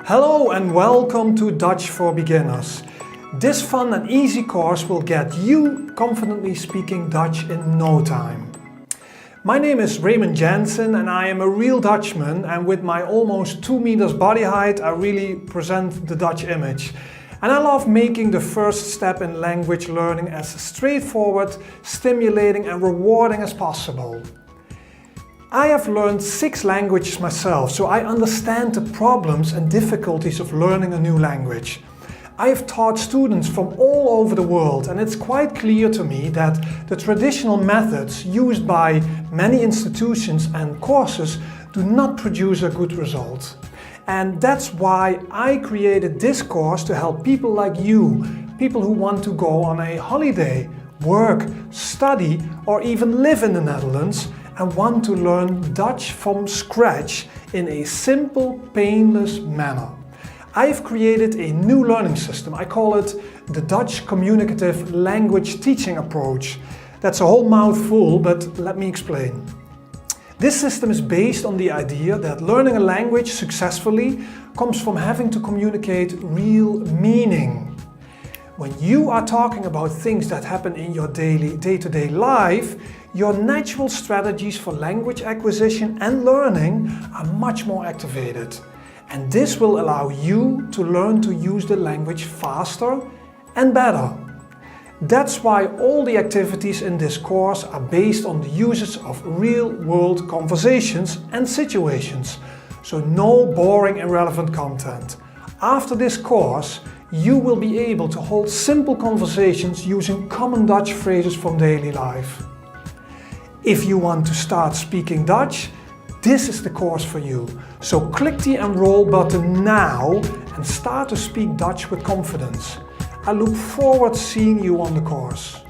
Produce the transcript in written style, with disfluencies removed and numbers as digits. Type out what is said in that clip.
Hello and welcome to Dutch for Beginners. This fun and easy course will get you confidently speaking Dutch in no time. My name is Raymond Jensen and I am a real Dutchman, and with my almost 2 meters body height I really present the Dutch image. And I love making the first step in language learning as straightforward, stimulating and rewarding as possible. I have learned 6 languages myself, so I understand the problems and difficulties of learning a new language. I have taught students from all over the world, and it's quite clear to me that the traditional methods used by many institutions and courses do not produce a good result. And that's why I created this course to help people like you, people who want to go on a holiday, work, study, or even live in the Netherlands and want to learn Dutch from scratch in a simple, painless manner. I've created a new learning system. I call it the Dutch Communicative Language Teaching Approach. That's a whole mouthful, but let me explain. This system is based on the idea that learning a language successfully comes from having to communicate real meaning. When you are talking about things that happen in your daily, day-to-day life, your natural strategies for language acquisition and learning are much more activated. And this will allow you to learn to use the language faster and better. That's why all the activities in this course are based on the usage of real-world conversations and situations. So no boring, irrelevant content. After this course, you will be able to hold simple conversations using common Dutch phrases from daily life. If you want to start speaking Dutch, this is the course for you. So click the enroll button now and start to speak Dutch with confidence. I look forward to seeing you on the course.